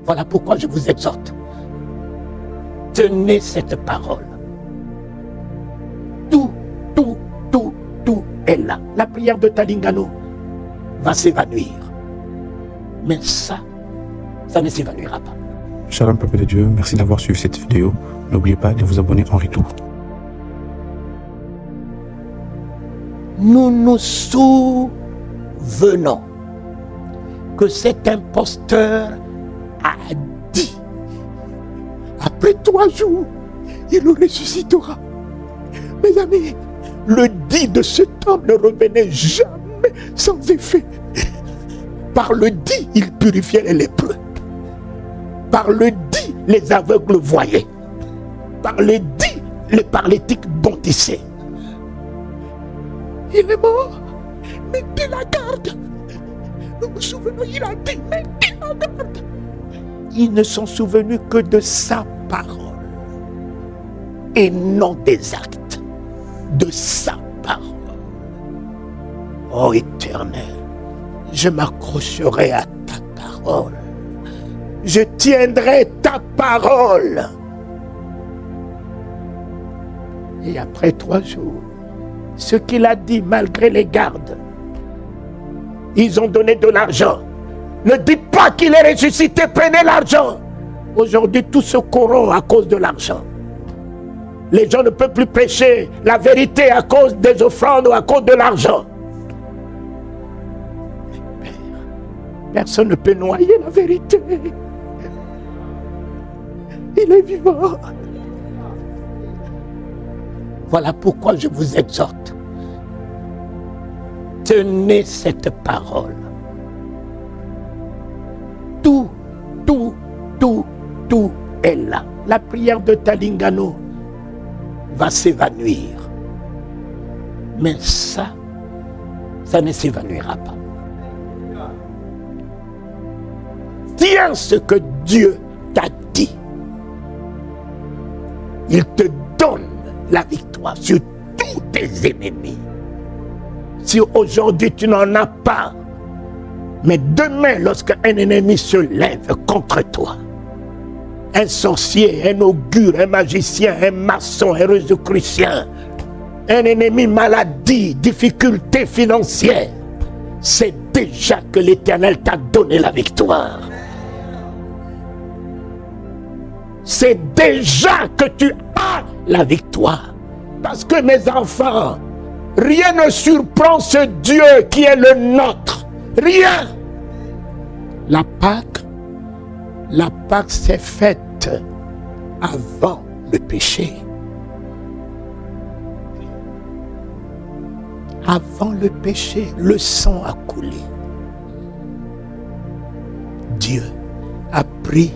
Voilà pourquoi je vous exhorte. Tenez cette parole. Tout est là. La prière de Talingano va s'évanouir. Mais ça ne s'évanouira pas. Shalom peuple de Dieu, merci d'avoir suivi cette vidéo. N'oubliez pas de vous abonner en retour. Nous nous souvenons que cet imposteur a dit, après 3 jours, il nous ressuscitera. Mes amis, le dit de cet homme ne revenait jamais sans effet. Par le dit, il purifiait les lépreux. Par le dit, les aveugles voyaient. Par le dit, les paralytiques bondissaient. Il est mort. Mettez la garde. Nous nous souvenons, il a dit, mettez la garde. Ils ne sont souvenus que de sa parole et non des actes. De sa parole. Ô Éternel, je m'accrocherai à ta parole. Je tiendrai ta parole. Et après 3 jours, ce qu'il a dit malgré les gardes, ils ont donné de l'argent. Ne dites pas qu'il est ressuscité, prenez l'argent. Aujourd'hui, tout se corrompt à cause de l'argent. Les gens ne peuvent plus prêcher la vérité à cause des offrandes ou à cause de l'argent. Personne ne peut noyer la vérité. Il est vivant. Voilà pourquoi je vous exhorte. Tenez cette parole. Tout est là. La prière de Talingano va s'évanouir. Mais ça ne s'évanouira pas. Tiens ce que Dieu t'a dit. Il te donne la victoire sur tous tes ennemis. Si aujourd'hui tu n'en as pas, mais demain lorsqu'un ennemi se lève contre toi, un sorcier, un augure, un magicien, un maçon, un rosicrucien, un ennemi maladie, difficulté financière, c'est déjà que l'Éternel t'a donné la victoire. C'est déjà que tu as la victoire. Parce que mes enfants, rien ne surprend ce Dieu qui est le nôtre. Rien. La Pâque s'est faite avant le péché. Avant le péché, le sang a coulé. Dieu a pris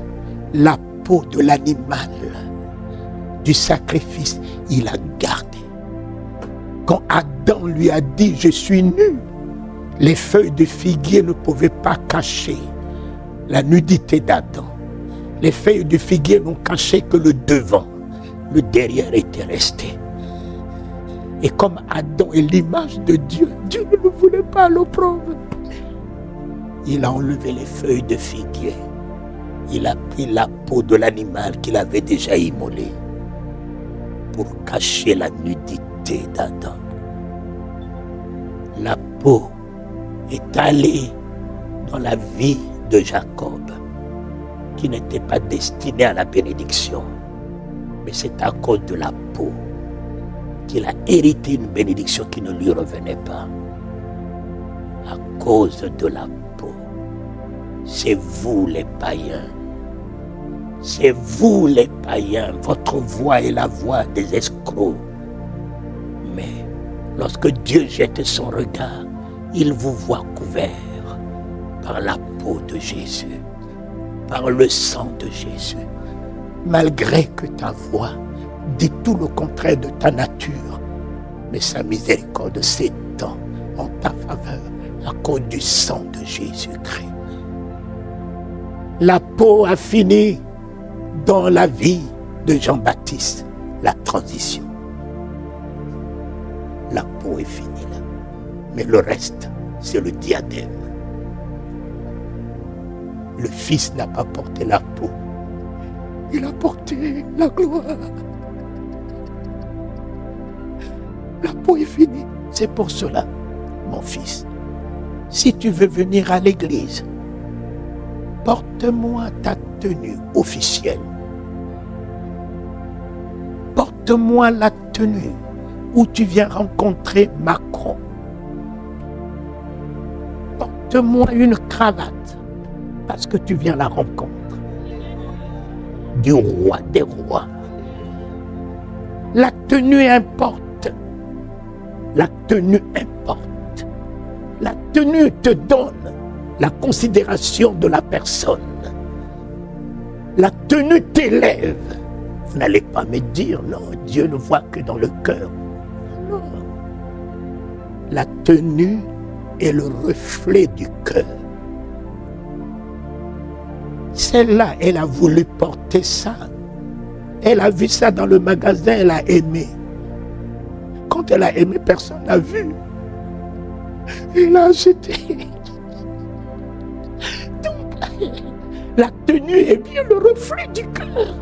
la peau de l'animal du sacrifice, il a gardé. Quand Adam lui a dit je suis nu, les feuilles de figuier ne pouvaient pas cacher la nudité d'Adam. Les feuilles de figuier n'ont caché que le devant, le derrière était resté. Et comme Adam est l'image de Dieu, Dieu ne voulait pas l'opprobre. Il a enlevé les feuilles de figuier. Il a pris la peau de l'animal qu'il avait déjà immolé pour cacher la nudité d'Adam. La peau est allée dans la vie de Jacob, qui n'était pas destiné à la bénédiction, mais c'est à cause de la peau qu'il a hérité une bénédiction qui ne lui revenait pas. À cause de la peau. C'est vous les païens. C'est vous les païens. Votre voix est la voix des escrocs. Mais lorsque Dieu jette son regard, il vous voit couvert par la peau de Jésus, par le sang de Jésus. Malgré que ta voix dit tout le contraire de ta nature, mais sa miséricorde s'étend en ta faveur à cause du sang de Jésus-Christ. La peau a fini dans la vie de Jean-Baptiste, la transition. La peau est finie là, mais le reste, c'est le diadème. Le Fils n'a pas porté la peau. Il a porté la gloire. La peau est finie. C'est pour cela, mon fils, si tu veux venir à l'église, porte-moi ta tenue officielle. Porte-moi la tenue où tu viens rencontrer Macron. Porte-moi une cravate parce que tu viens à la rencontre du roi des rois. La tenue importe. La tenue importe. La tenue te donne la considération de la personne. La tenue t'élève. Vous n'allez pas me dire, non, Dieu ne voit que dans le cœur. Non. La tenue est le reflet du cœur. Celle-là, elle a voulu porter ça. Elle a vu ça dans le magasin, elle a aimé. Quand elle a aimé, personne n'a vu. Elle a acheté. Donc, la tenue est bien le reflet du cœur.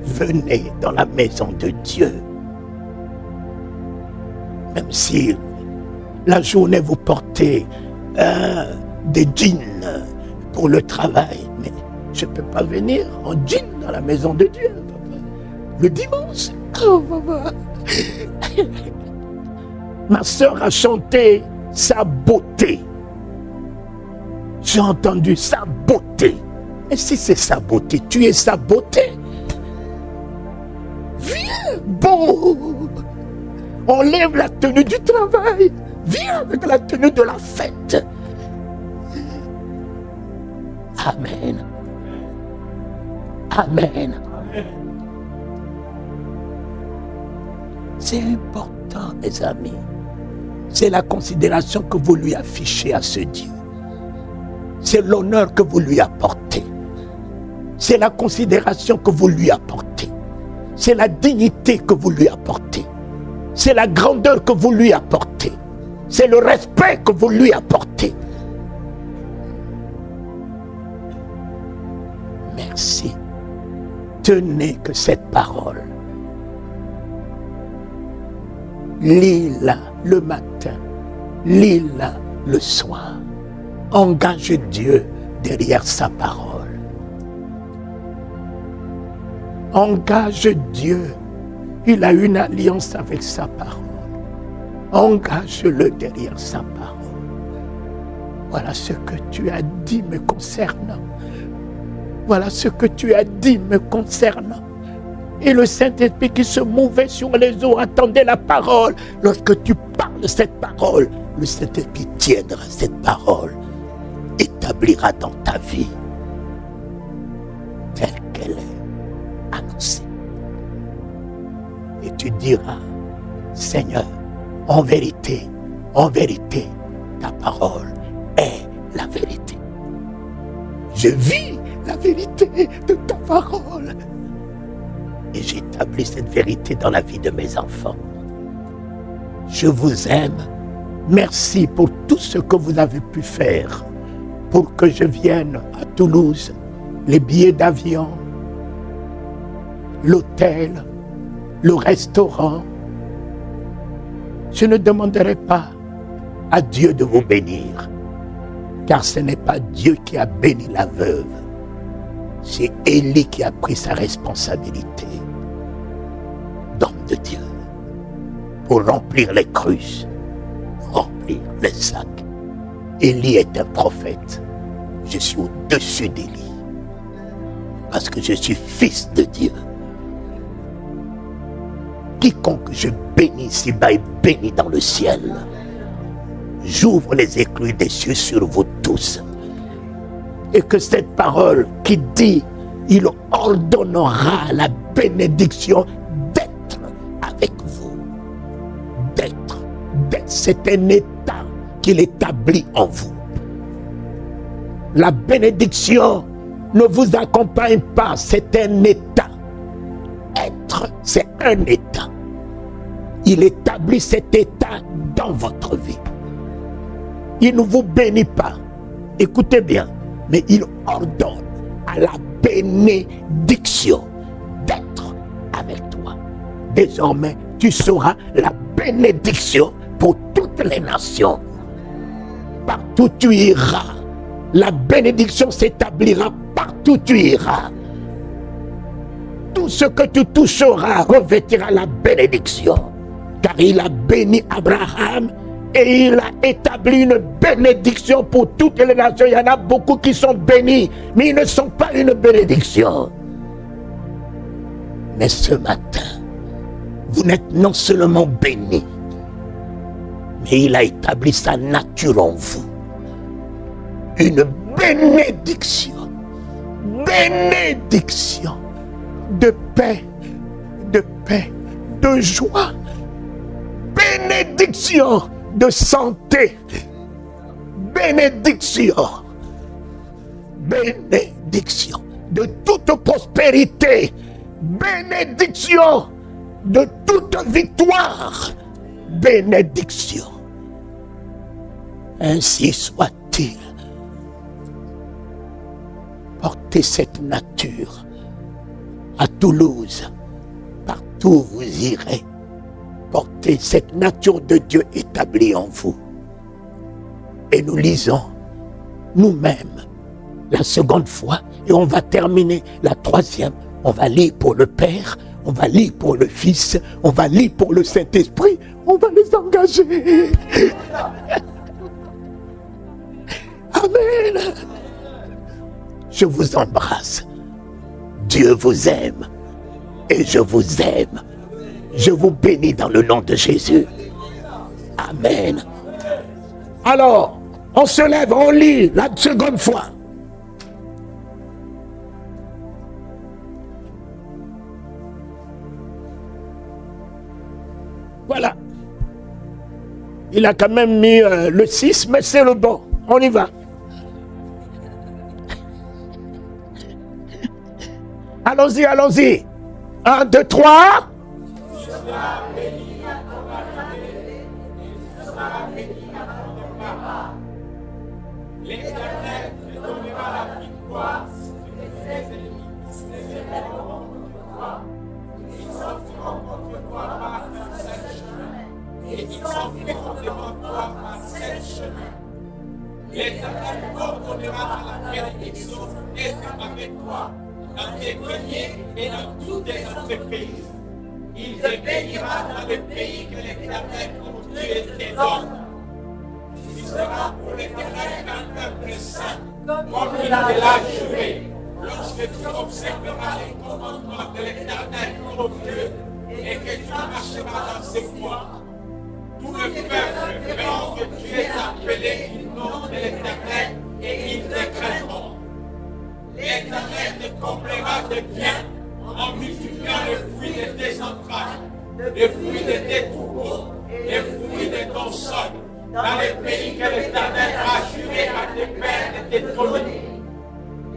Venez dans la maison de Dieu. Même si la journée vous portez des jeans pour le travail, mais je ne peux pas venir en jean dans la maison de Dieu, papa. Le dimanche, oh papa. Ma soeur a chanté sa beauté. J'ai entendu sa beauté. Mais si c'est sa beauté, tu es sa beauté. Viens, beau. Enlève la tenue du travail. Viens avec la tenue de la fête. Amen. Amen. C'est important, mes amis. C'est la considération que vous lui affichez à ce Dieu. C'est l'honneur que vous lui apportez. C'est la considération que vous lui apportez. C'est la dignité que vous lui apportez. C'est la grandeur que vous lui apportez. C'est le respect que vous lui apportez. Merci. Tenez que cette parole. Lis-la le matin. Lis-la le soir. Engage Dieu derrière sa parole. Engage Dieu. Il a une alliance avec sa parole. Engage-le derrière sa parole. Voilà ce que tu as dit me concernant. Voilà ce que tu as dit me concernant. Et le Saint-Esprit qui se mouvait sur les eaux attendait la parole. Lorsque tu parles cette parole, le Saint-Esprit tiendra cette parole, établira dans ta vie telle qu'elle est annoncée. Et tu diras, Seigneur, en vérité, ta parole est la vérité. Je vis la vérité de ta parole. Et j'établis cette vérité dans la vie de mes enfants. Je vous aime. Merci pour tout ce que vous avez pu faire pour que je vienne à Toulouse. Les billets d'avion, l'hôtel, le restaurant. Je ne demanderai pas à Dieu de vous bénir, car ce n'est pas Dieu qui a béni la veuve. C'est Élie qui a pris sa responsabilité d'homme de Dieu pour remplir les cruches, remplir les sacs. Élie est un prophète. Je suis au-dessus d'Élie parce que je suis fils de Dieu. Quiconque je bénis ici-bas est béni dans le ciel. J'ouvre les écluses des cieux sur vous tous. Et que cette parole qui dit, il ordonnera la bénédiction d'être avec vous. D'être. C'est un état qu'il établit en vous. La bénédiction ne vous accompagne pas, c'est un état. Être, c'est un état. Il établit cet état dans votre vie. Il ne vous bénit pas. Écoutez bien. Mais il ordonne à la bénédiction d'être avec toi. Désormais, tu seras la bénédiction pour toutes les nations. Partout tu iras, la bénédiction s'établira partout tu iras. Tout ce que tu toucheras revêtira la bénédiction. Car il a béni Abraham et il a établi une bénédiction pour toutes les nations. Il y en a beaucoup qui sont bénis, mais ils ne sont pas une bénédiction. Mais ce matin, vous n'êtes non seulement bénis, mais il a établi sa nature en vous. Une bénédiction. Bénédiction de paix, de joie. Bénédiction de santé. Bénédiction. Bénédiction de toute prospérité. Bénédiction de toute victoire. Bénédiction. Ainsi soit-il. Portez cette nature à Toulouse, partout où vous irez. Portez cette nature de Dieu établie en vous. Et nous lisons nous-mêmes la seconde fois et on va terminer la troisième. On va lire pour le Père, on va lire pour le Fils, on va lire pour le Saint-Esprit, on va les engager. Amen. Je vous embrasse. Dieu vous aime et je vous aime. Je vous bénis dans le nom de Jésus. Amen. Alors, on se lève, on lit la seconde fois. Voilà. Il a quand même mis le 6, mais c'est le bon. On y va. Allons-y, allons-y. 1, 2, 3. L'Éternel te donnera la victoire sur tes ennemis qui s'élèveront contre toi. Ils sortiront contre toi par un seul chemin, et ils s'enfuiront devant toi par 7 chemins. L'Éternel ordonnera la bénédiction d'être avec toi dans tes greniers et dans toutes tes entreprises. Il te bénira dans le pays que l'Éternel ton Dieu te donne. Tu seras pour l'Éternel un peuple saint, comme il te l'a juré, lorsque tu observeras les commandements de l'Éternel ton Dieu et que tu marcheras dans ses voies. Tout le peuple verra que tu es appelé du nom de l'Éternel et ils te craindront. L'Éternel te comblera de bien en multipliant le fruit de tes entrailles, le fruit de tes troupeaux, le fruit de ton sol, dans le pays que l'Éternel a juré à tes pères de te donner.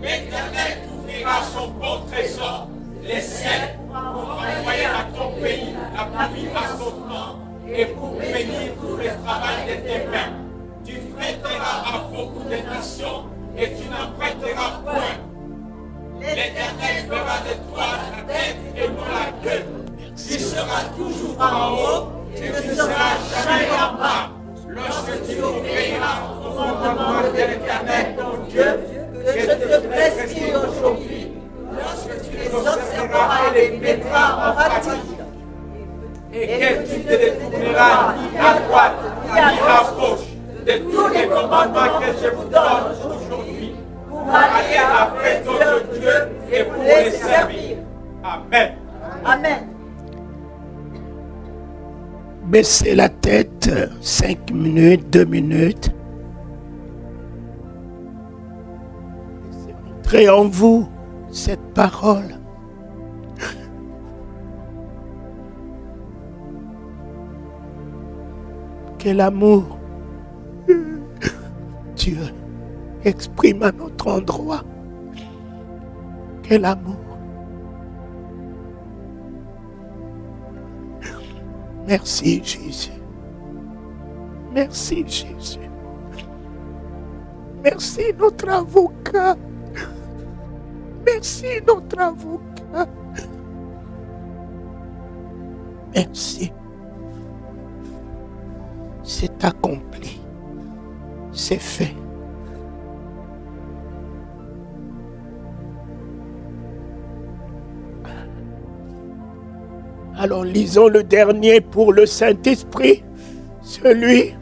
L'Éternel t'ouvrira son bon trésor, les ciels, pour envoyer à ton pays la pluie à son temps et pour bénir tout le travail de tes mains. Tu prêteras à beaucoup de nations et tu n'en prêteras point. L'Éternel fera de toi la tête et non la queue. Tu seras toujours en haut, tu ne seras jamais en bas. Lorsque tu obéiras au commandement de l'Éternel ton Dieu, que je te prescris aujourd'hui, lorsque tu les observeras et les mettras en pratique, et que tu ne te détourneras ni à droite ni à gauche de tous les commandements que je vous donne aujourd'hui, pour aller après d'autres dieux et pour les servir. Amen. Amen. Baissez la tête, 5 minutes, 2 minutes. Laissez entrer en vous cette parole. Quel amour Dieu exprime à notre endroit. Quel amour. Merci Jésus. Merci Jésus. Merci notre avocat. Merci notre avocat. Merci. C'est accompli. C'est fait. Alors lisons le dernier pour le Saint-Esprit, celui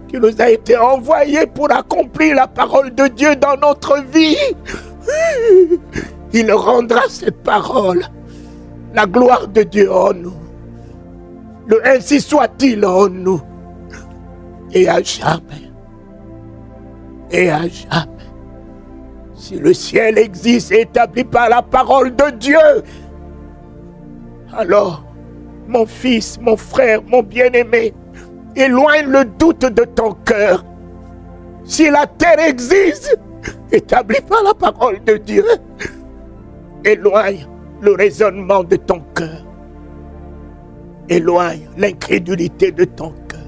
qui nous a été envoyé pour accomplir la parole de Dieu dans notre vie. Il rendra cette parole, la gloire de Dieu en nous. Le ainsi soit-il en nous. Et à jamais. Et à jamais. Si le ciel existe et établi par la parole de Dieu, alors, mon fils, mon frère, mon bien-aimé, éloigne le doute de ton cœur. Si la terre existe, établie par la parole de Dieu, éloigne le raisonnement de ton cœur. Éloigne l'incrédulité de ton cœur.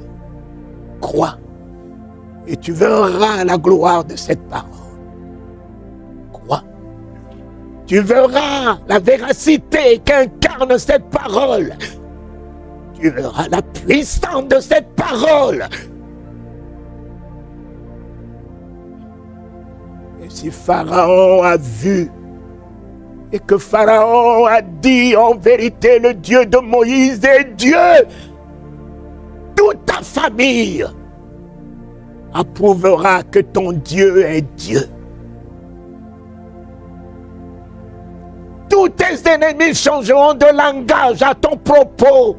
Crois et tu verras la gloire de cette parole. Crois. Tu verras la véracité qu'incarne cette parole. Tu verras la puissance de cette parole. Et si Pharaon a vu et que Pharaon a dit en vérité le Dieu de Moïse est Dieu, toute ta famille approuvera que ton Dieu est Dieu. Tous tes ennemis changeront de langage à ton propos,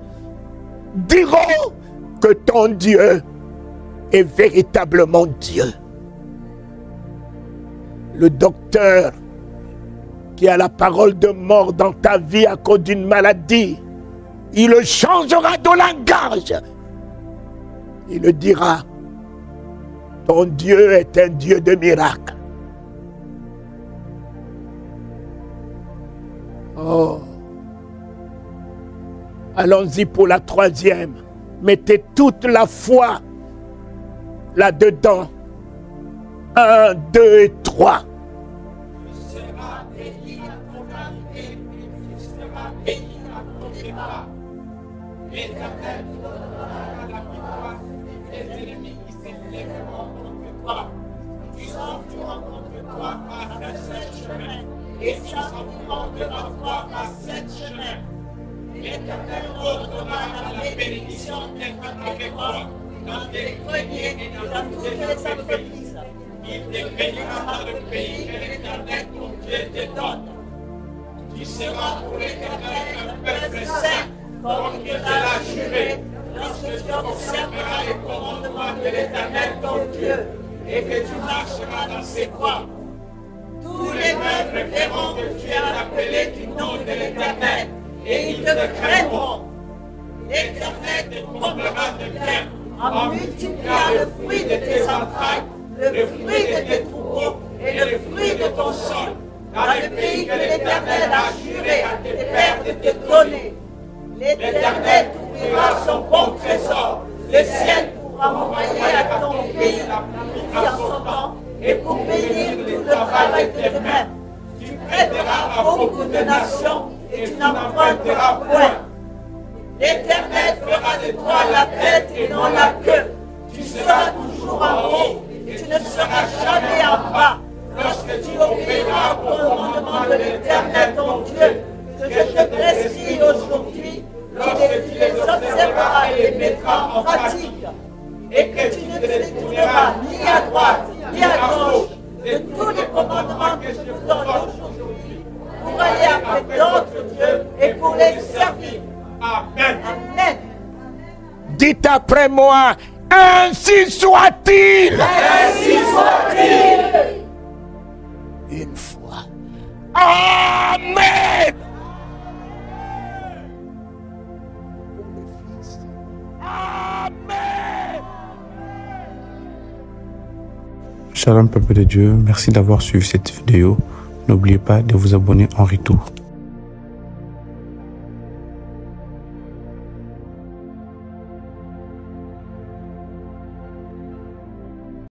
diront que ton Dieu est véritablement Dieu. Le docteur qui a la parole de mort dans ta vie à cause d'une maladie, il changera de langage. Il dira, ton Dieu est un Dieu de miracles. Oh. Allons-y pour la troisième. Mettez toute la foi là-dedans. 1, 2 et 3. Tu seras béni à ton arrivée, tu seras béni à ton départ. L'Éternel te donnera la victoire, tes ennemis qui s'élèveront contre toi. Tu sortiras contre toi par 7 chemins, et tu sortiras devant toi par 7 chemins. L'Éternel ordonnera la bénédiction d'être avec toi dans tes greniers et dans toutes tes entreprises. Il te bénira dans le pays que l'Éternel ton Dieu te donne. Tu seras pour l'Éternel un peuple saint, comme il te l'a juré, lorsque tu observeras les commandements de l'Éternel ton Dieu, et que tu marcheras dans ses voies. Tous les peuples verront que tu es appelé du nom de l'Éternel, et ils te craindront. L'Éternel te comblera de bien, en multipliant le fruit de tes entrailles, le fruit de tes troupeaux et le fruit de ton sol, dans le pays que l'Éternel a juré à tes pères de te donner. L'Éternel t'ouvrira son bon trésor, le ciel pour envoyer à ton pays la pluie en son temps et pour bénir tout le travail de tes mains. Tu prêteras à beaucoup de nations et tu n'emprunteras point. L'Éternel fera de toi la tête et non la queue. Tu seras toujours en haut et tu ne seras jamais en bas. Lorsque tu obéiras au commandement de l'Éternel ton Dieu, que je te prescris aujourd'hui, lorsque tu les observeras et les mettras en pratique, et que tu ne te détourneras ni à droite ni à gauche de tous les commandements que je vous donne aujourd'hui, pour aller après d'autres dieux et pour les servir. Amen. Amen. Dites après moi, ainsi soit-il. Ainsi soit-il. Une fois. Amen. Amen. Shalom peuple de Dieu, merci d'avoir suivi cette vidéo. N'oubliez pas de vous abonner en retour.